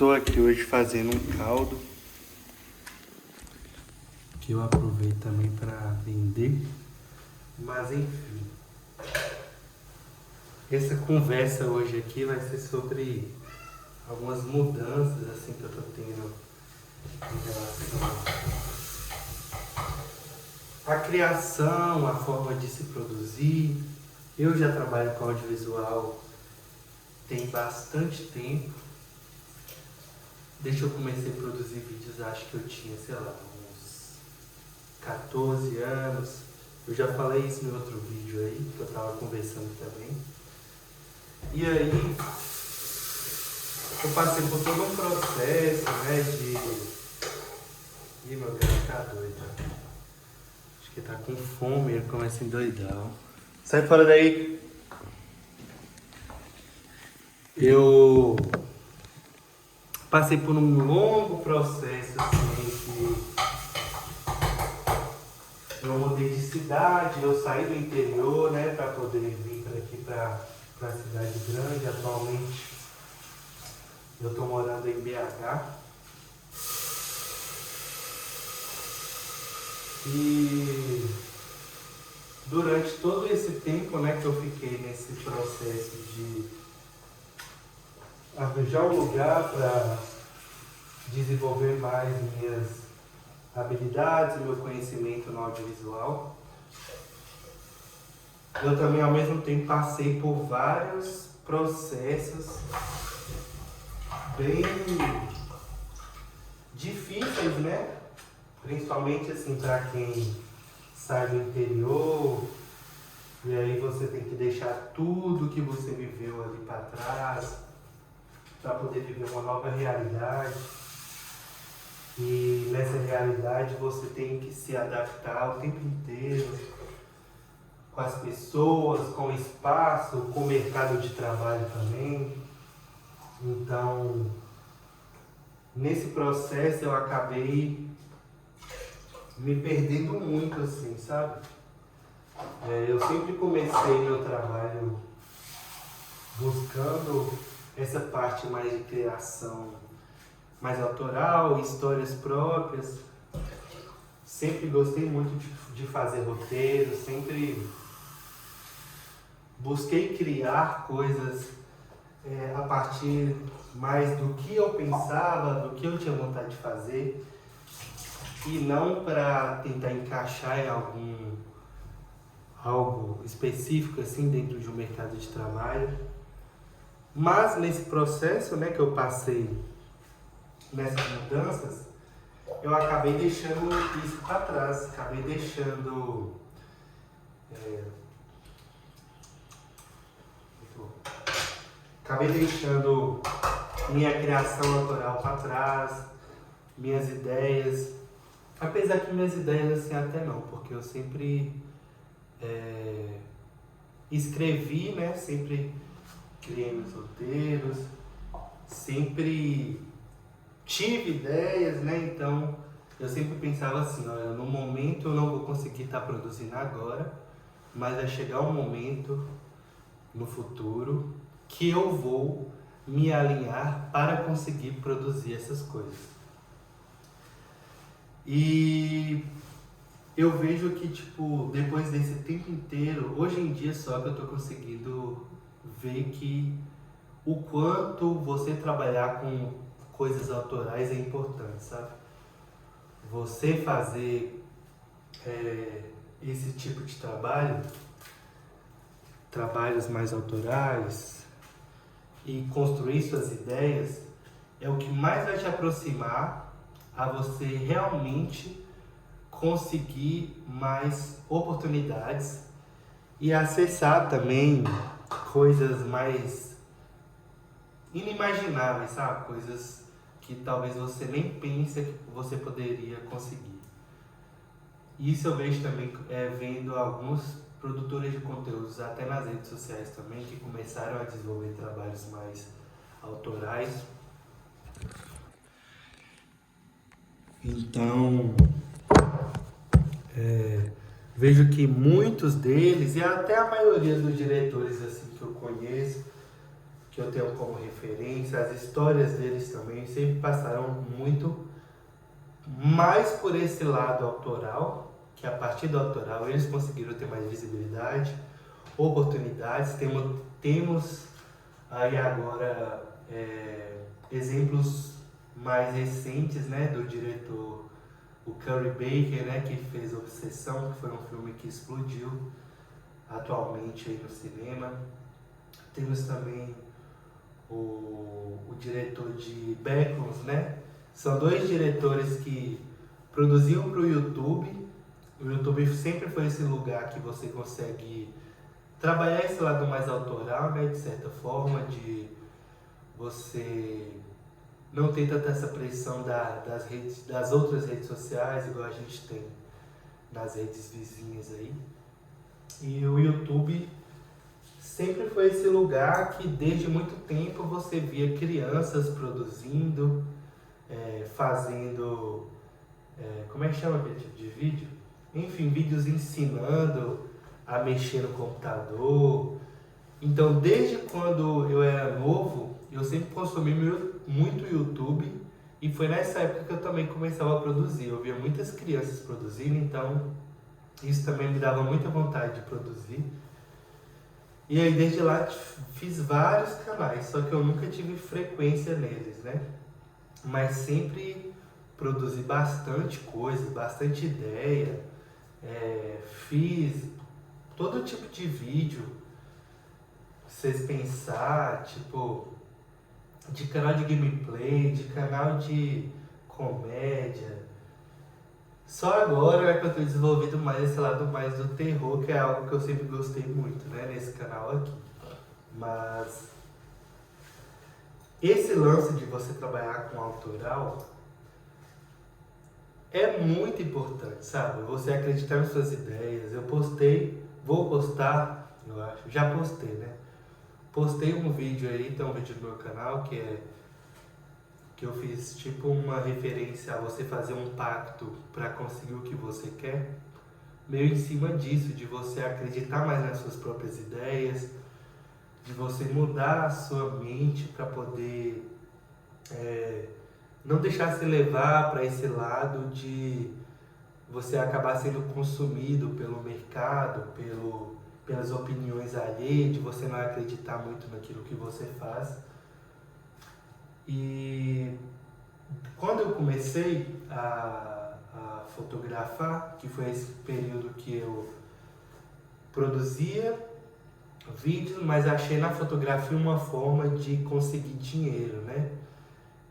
Estou aqui hoje fazendo um caldo que eu aproveito também para vender, mas enfim, essa conversa hoje aqui vai ser sobre algumas mudanças assim que eu tô tendo em relação à criação, a forma de se produzir. Eu já trabalho com audiovisual tem bastante tempo. Desde que eu comecei a produzir vídeos, acho que eu tinha, sei lá, uns 14 anos. Eu já falei isso em outro vídeo aí, que eu tava conversando também. E aí, eu passei por todo um processo, né, de... Ih, meu gato tá doido. Acho que ele tá com fome, ele começa a endoidar. Ó. Sai fora daí! Eu passei por um longo processo, assim, que eu mudei de cidade, eu saí do interior, né, para poder vir para aqui, para a cidade grande. Atualmente, eu tô morando em BH. E durante todo esse tempo, né, que eu fiquei nesse processo de arranjar um lugar para desenvolver mais minhas habilidades, meu conhecimento no audiovisual, eu também ao mesmo tempo passei por vários processos bem difíceis, né? Principalmente assim para quem sai do interior, e aí você tem que deixar tudo que você viveu ali para trás para poder viver uma nova realidade. E nessa realidade você tem que se adaptar o tempo inteiro com as pessoas, com o espaço, com o mercado de trabalho também. Então, nesse processo eu acabei me perdendo muito, assim, sabe? Eu sempre comecei meu trabalho buscando essa parte mais de criação, mais autoral, histórias próprias. Sempre gostei muito de fazer roteiro, sempre busquei criar coisas a partir mais do que eu pensava, do que eu tinha vontade de fazer, e não para tentar encaixar em algo específico assim dentro de um mercado de trabalho. Mas nesse processo, né, que eu passei nessas mudanças, eu acabei deixando isso para trás, acabei deixando minha criação autoral para trás, minhas ideias, apesar que minhas ideias assim até não, porque eu sempre escrevi, né, sempre criei meus roteiros, sempre tive ideias, né? Então eu sempre pensava assim, olha, no momento eu não vou conseguir estar produzindo agora, mas vai chegar um momento no futuro que eu vou me alinhar para conseguir produzir essas coisas. E eu vejo que, tipo, depois desse tempo inteiro, hoje em dia só que eu tô conseguindo ver que o quanto você trabalhar com coisas autorais é importante, sabe? Você fazer esse tipo de trabalhos mais autorais e construir suas ideias é o que mais vai te aproximar a você realmente conseguir mais oportunidades e acessar também coisas mais inimagináveis, sabe? Coisas que talvez você nem pense que você poderia conseguir. Isso eu vejo também vendo alguns produtores de conteúdos, até nas redes sociais também, que começaram a desenvolver trabalhos mais autorais. Então, vejo que muitos deles, e até a maioria dos diretores assim que eu conheço, que eu tenho como referência, as histórias deles também sempre passaram muito mais por esse lado autoral, que a partir do autoral eles conseguiram ter mais visibilidade, oportunidades. Temos aí agora exemplos mais recentes, né, do diretor, o Curry Baker, né, que fez Obsessão, que foi um filme que explodiu atualmente aí no cinema. Temos também o diretor de Backrooms, né? São dois diretores que produziam para o YouTube. O YouTube sempre foi esse lugar que você consegue trabalhar esse lado mais autoral, né? De certa forma, de você não ter tanta essa pressão das outras redes sociais, igual a gente tem nas redes vizinhas aí. E o YouTube sempre foi esse lugar que desde muito tempo você via crianças produzindo, fazendo, como é que chama aquele tipo de vídeo? Enfim, vídeos ensinando a mexer no computador. Então, desde quando eu era novo, eu sempre consumi muito YouTube, e foi nessa época que eu também começava a produzir. Eu via muitas crianças produzindo, então isso também me dava muita vontade de produzir. E aí desde lá fiz vários canais, só que eu nunca tive frequência neles, né? Mas sempre produzi bastante coisa, bastante ideia, fiz todo tipo de vídeo, vocês pensar, tipo, de canal de gameplay, de canal de comédia. Só agora é que eu tenho desenvolvido mais esse lado mais do terror, que é algo que eu sempre gostei muito, né, nesse canal aqui. Mas esse lance de você trabalhar com autoral é muito importante, sabe? Você acreditar nas suas ideias. Eu vou postar, eu acho, já postei, né? Postei um vídeo aí, tem um vídeo no meu canal que eu fiz tipo uma referência a você fazer um pacto para conseguir o que você quer, meio em cima disso, de você acreditar mais nas suas próprias ideias, de você mudar a sua mente para poder não deixar se levar para esse lado de você acabar sendo consumido pelo mercado, pelas opiniões alheias, de você não acreditar muito naquilo que você faz. E quando eu comecei a fotografar, que foi esse período que eu produzia vídeos, mas achei na fotografia uma forma de conseguir dinheiro, né?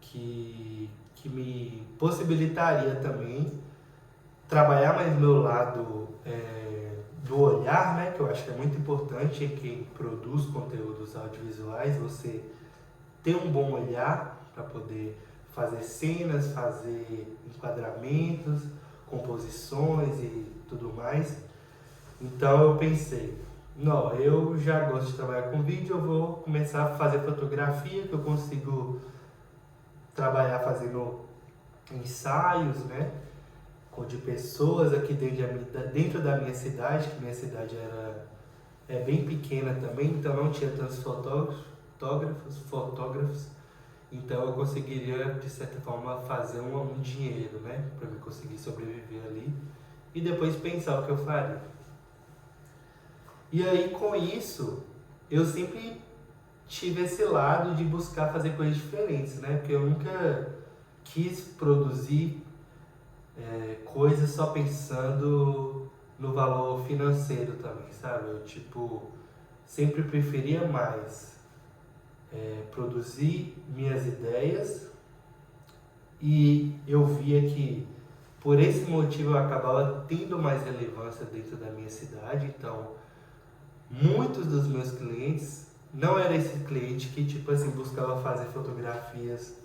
Que me possibilitaria também trabalhar mais meu lado do olhar, né? Que eu acho que é muito importante em quem produz conteúdos audiovisuais, você ter um bom olhar para poder fazer cenas, fazer enquadramentos, composições e tudo mais. Então eu pensei, não, eu já gosto de trabalhar com vídeo, eu vou começar a fazer fotografia, que eu consigo trabalhar fazendo ensaios, né, de pessoas aqui dentro da minha cidade, que minha cidade é bem pequena também, então não tinha tantos fotógrafos, então eu conseguiria, de certa forma, fazer um dinheiro, né, para eu conseguir sobreviver ali e depois pensar o que eu faria. E aí, com isso, eu sempre tive esse lado de buscar fazer coisas diferentes, né, porque eu nunca quis produzir coisas só pensando no valor financeiro também, sabe? Eu, sempre preferia mais produzir minhas ideias, e eu via que por esse motivo eu acabava tendo mais relevância dentro da minha cidade. Então muitos dos meus clientes não era esse cliente que buscava fazer fotografias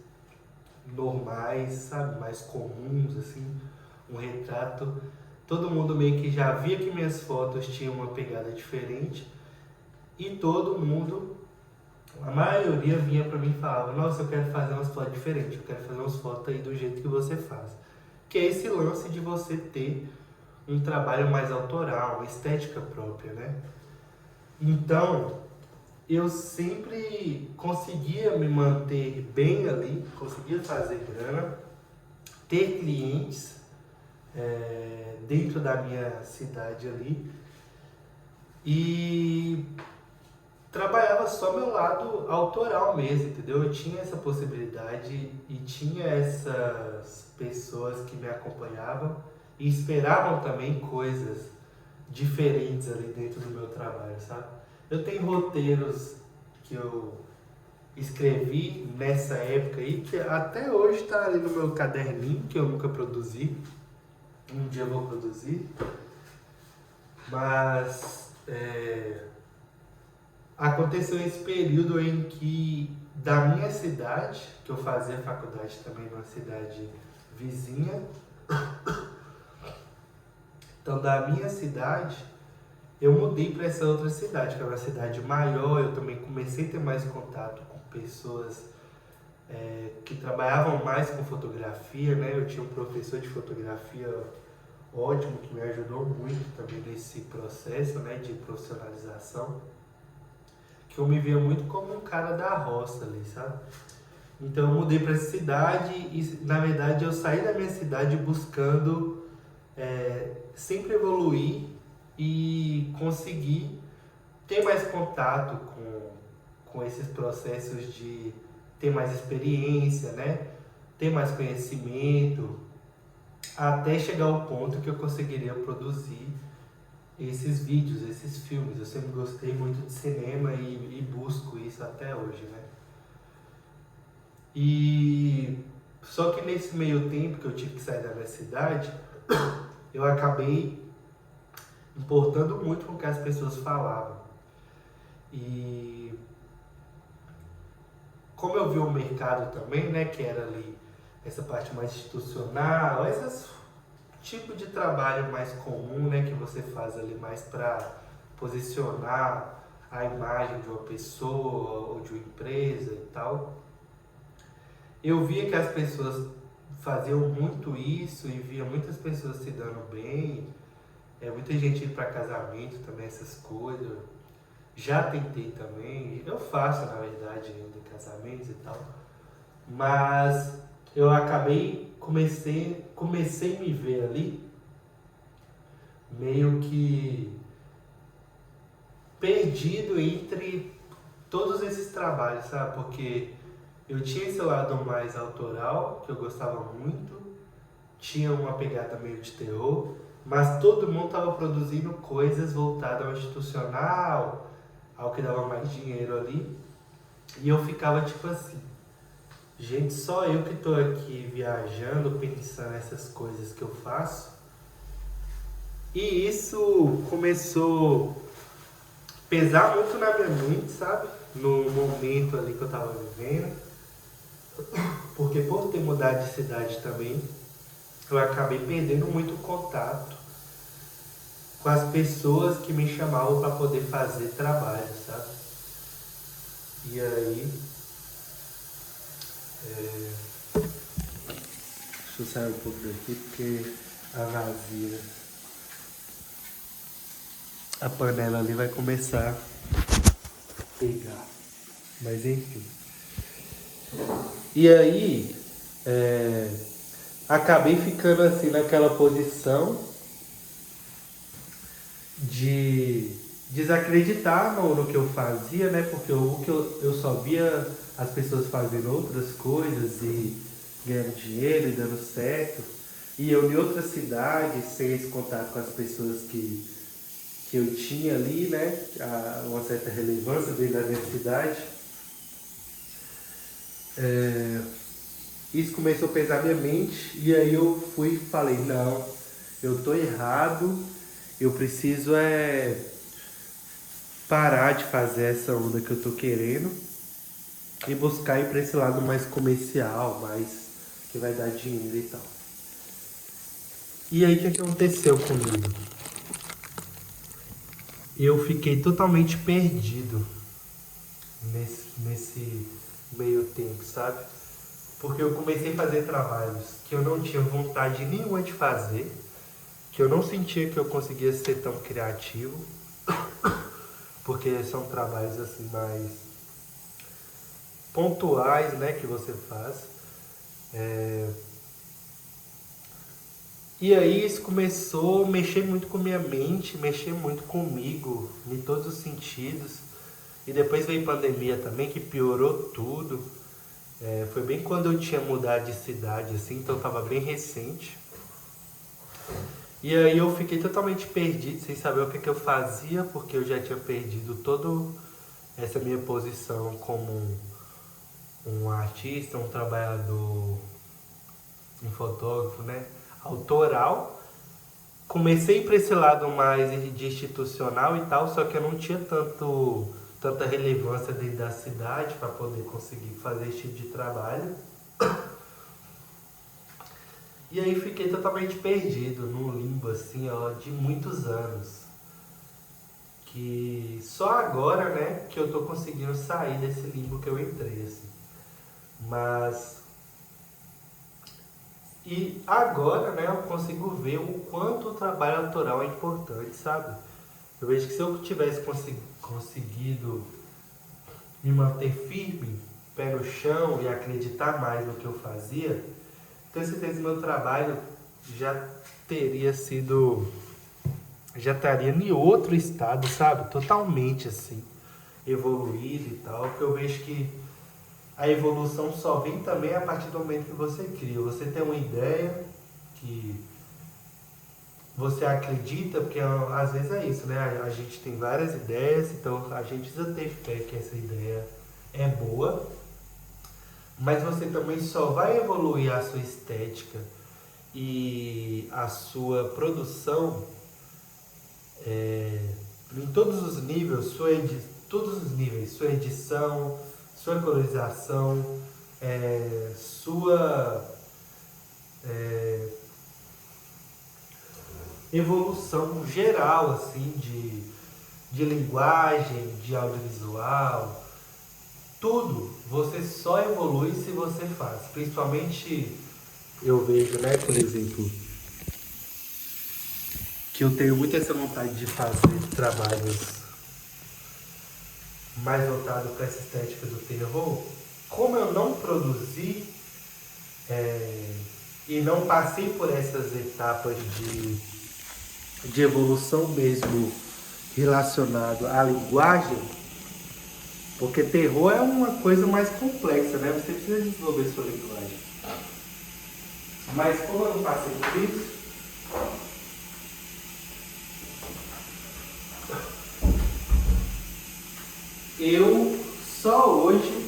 normais, sabe, mais comuns, assim, um retrato. Todo mundo meio que já via que minhas fotos tinham uma pegada diferente, e todo mundo, a maioria, vinha pra mim e falava: nossa, eu quero fazer umas fotos diferentes, eu quero fazer umas fotos aí do jeito que você faz. Que é esse lance de você ter um trabalho mais autoral, uma estética própria, né? Então, eu sempre conseguia me manter bem ali, conseguia fazer grana, ter clientes dentro da minha cidade ali e trabalhava só meu lado autoral mesmo, entendeu? Eu tinha essa possibilidade e tinha essas pessoas que me acompanhavam e esperavam também coisas diferentes ali dentro do meu trabalho, sabe? Eu tenho roteiros que eu escrevi nessa época aí, que até hoje está ali no meu caderninho, que eu nunca produzi. Um dia eu vou produzir. Mas aconteceu esse período em que da minha cidade, que eu fazia faculdade também numa cidade vizinha, então da minha cidade eu mudei para essa outra cidade, que é uma cidade maior. Eu também comecei a ter mais contato com pessoas que trabalhavam mais com fotografia, né? Eu tinha um professor de fotografia ótimo que me ajudou muito também nesse processo, né, de profissionalização, que eu me via muito como um cara da roça ali, sabe? Então eu mudei para essa cidade e, na verdade, eu saí da minha cidade buscando sempre evoluir e conseguir ter mais contato com esses processos de ter mais experiência, né? Ter mais conhecimento, até chegar ao ponto que eu conseguiria produzir esses vídeos, esses filmes. Eu sempre gostei muito de cinema e busco isso até hoje, né? E só que nesse meio tempo que eu tive que sair da minha cidade, eu acabei importando muito com o que as pessoas falavam. E como eu vi o mercado também, né, que era ali essa parte mais institucional, esses tipo de trabalho mais comum, né, que você faz ali mais para posicionar a imagem de uma pessoa ou de uma empresa e tal. Eu via que as pessoas faziam muito isso e via muitas pessoas se dando bem, muita gente indo para casamento também, essas coisas. Já tentei também, eu faço na verdade ainda casamentos e tal, mas eu comecei a me ver ali meio que perdido entre todos esses trabalhos, sabe? Porque eu tinha esse lado mais autoral, que eu gostava muito, tinha uma pegada meio de terror, mas todo mundo estava produzindo coisas voltadas ao institucional, ao que dava mais dinheiro ali, e eu ficava tipo assim, gente, só eu que tô aqui viajando, pensando nessas coisas que eu faço. E isso começou a pesar muito na minha mente, sabe? No momento ali que eu tava vivendo. Porque por ter mudado de cidade também, eu acabei perdendo muito contato com as pessoas que me chamavam para poder fazer trabalho, sabe? E aí... Deixa eu sair um pouco daqui porque a vazia, a panela ali vai começar a pegar. Mas enfim. E aí, acabei ficando assim naquela posição de desacreditar no que eu fazia, né? Porque eu só via as pessoas fazendo outras coisas e ganhando dinheiro e dando certo. E eu em outra cidade, sem esse contato com as pessoas que eu tinha ali, né? Uma certa relevância dentro da minha cidade. Isso começou a pesar minha mente e aí eu fui e falei, não, eu tô errado, eu preciso parar de fazer essa onda que eu tô querendo e buscar ir para esse lado mais comercial, mais que vai dar dinheiro e tal. E aí o que aconteceu comigo? Eu fiquei totalmente perdido nesse meio tempo, sabe? Porque eu comecei a fazer trabalhos que eu não tinha vontade nenhuma de fazer, que eu não sentia que eu conseguia ser tão criativo. porque são trabalhos assim mais pontuais, né, que você faz. E aí isso começou a mexer muito com minha mente, mexer muito comigo, em todos os sentidos. E depois veio pandemia também, que piorou tudo. Foi bem quando eu tinha mudado de cidade, assim, então estava bem recente. E aí eu fiquei totalmente perdido, sem saber o que eu fazia, porque eu já tinha perdido toda essa minha posição como um artista, um trabalhador, um fotógrafo, né, autoral. Comecei para esse lado mais de institucional e tal, só que eu não tinha tanta relevância dentro da cidade para poder conseguir fazer esse tipo de trabalho. E aí fiquei totalmente perdido num limbo assim, ó, de muitos anos. Que só agora, né, que eu tô conseguindo sair desse limbo que eu entrei, assim. Mas e agora, né, eu consigo ver o quanto o trabalho autoral é importante, sabe? Eu vejo que se eu tivesse conseguido me manter firme, pé no chão e acreditar mais no que eu fazia, tenho certeza que meu trabalho já teria sido, já estaria em outro estado, sabe? Totalmente assim, evoluído e tal, porque eu vejo que a evolução só vem também a partir do momento que você cria. Você tem uma ideia que você acredita, porque às vezes é isso, né? A gente tem várias ideias, então a gente precisa ter fé que essa ideia é boa, mas você também só vai evoluir a sua estética e a sua produção em todos os níveis, todos os níveis, sua edição, sua colorização, sua evolução geral assim de linguagem, de audiovisual, tudo você só evolui se você faz. Principalmente eu vejo, né, por exemplo, que eu tenho muito essa vontade de fazer trabalhos mais voltados para essa estética do terror. Como eu não produzi e não passei por essas etapas de evolução mesmo relacionado à linguagem, porque terror é uma coisa mais complexa, né? Você precisa desenvolver sua linguagem. Mas como eu não passei por isso, eu só hoje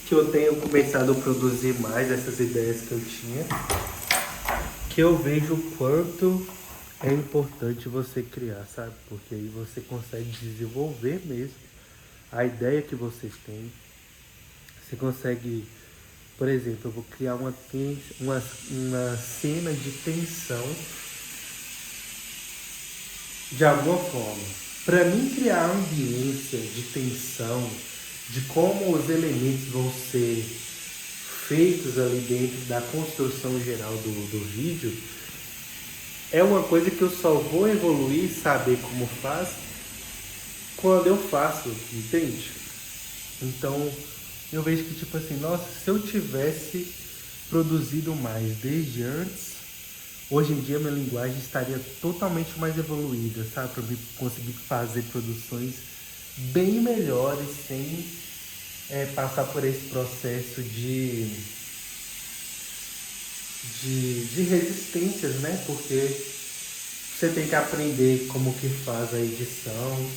que eu tenho começado a produzir mais essas ideias que eu tinha, que eu vejo o quanto é importante você criar, sabe? Porque aí você consegue desenvolver mesmo a ideia que você tem. Você consegue, por exemplo, eu vou criar uma cena de tensão de alguma forma. Para mim criar a ambiência de tensão, de como os elementos vão ser feitos ali dentro da construção geral do vídeo, é uma coisa que eu só vou evoluir e saber como faz quando eu faço, entende? Então eu vejo que tipo assim, nossa, se eu tivesse produzido mais desde antes, hoje em dia minha linguagem estaria totalmente mais evoluída, sabe? Para eu conseguir fazer produções bem melhores sem passar por esse processo de resistências, né? Porque você tem que aprender como que faz a edição,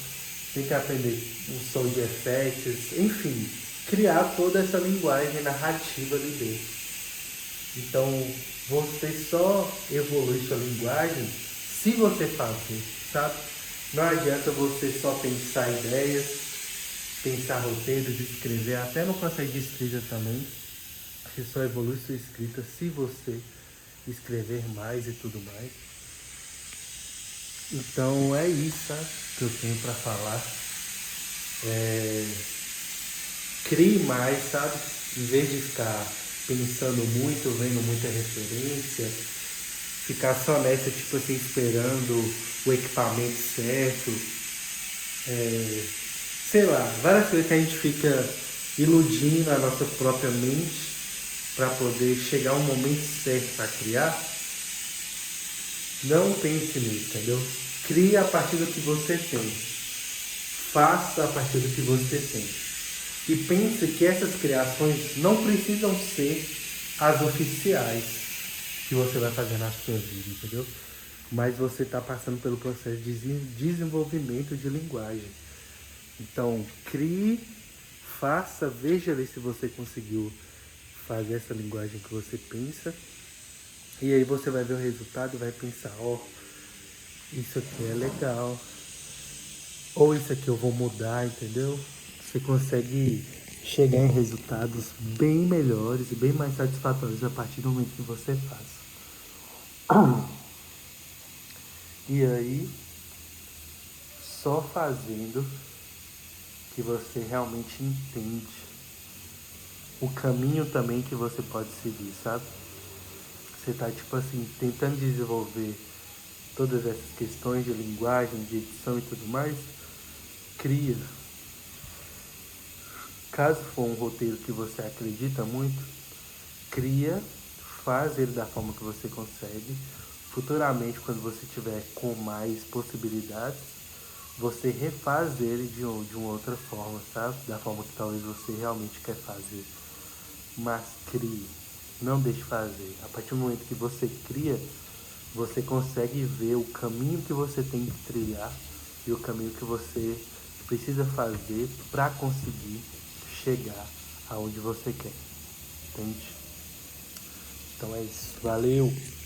tem que aprender o som de efeitos, enfim, criar toda essa linguagem narrativa ali dentro. Então, você só evolui sua linguagem se você fazer, sabe? Não adianta você só pensar ideias, pensar roteiros, escrever, até no processo de escrita também. Você só evolui sua escrita se você escrever mais e tudo mais. Então é isso, sabe, que eu tenho para falar. Crie mais, sabe? Em vez de ficar pensando muito, vendo muita referência, ficar só nessa, tipo assim, esperando o equipamento certo. sei lá, várias coisas que a gente fica iludindo a nossa própria mente para poder chegar um momento certo para criar. Não pense nisso, entendeu? Crie a partir do que você tem. Faça a partir do que você tem. E pense que essas criações não precisam ser as oficiais que você vai fazer na sua vida, entendeu? Mas você está passando pelo processo de desenvolvimento de linguagem. Então, crie, faça, veja ali se você conseguiu fazer essa linguagem que você pensa. E aí você vai ver o resultado e vai pensar, ó, isso aqui é legal. Ou isso aqui eu vou mudar, entendeu? Você consegue chegar em resultados bem melhores e bem mais satisfatórios a partir do momento que você faz. E aí, só fazendo que você realmente entende o caminho também que você pode seguir, sabe? Você tá, tipo assim, tentando desenvolver todas essas questões de linguagem, de edição e tudo mais, cria. Caso for um roteiro que você acredita muito, cria, faz ele da forma que você consegue. Futuramente, quando você tiver com mais possibilidades, você refaz ele de uma outra forma, sabe? Da forma que talvez você realmente quer fazer. Mas crie, não deixe fazer. A partir do momento que você cria, você consegue ver o caminho que você tem que trilhar e o caminho que você precisa fazer para conseguir chegar aonde você quer. Entende? Então é isso. Valeu!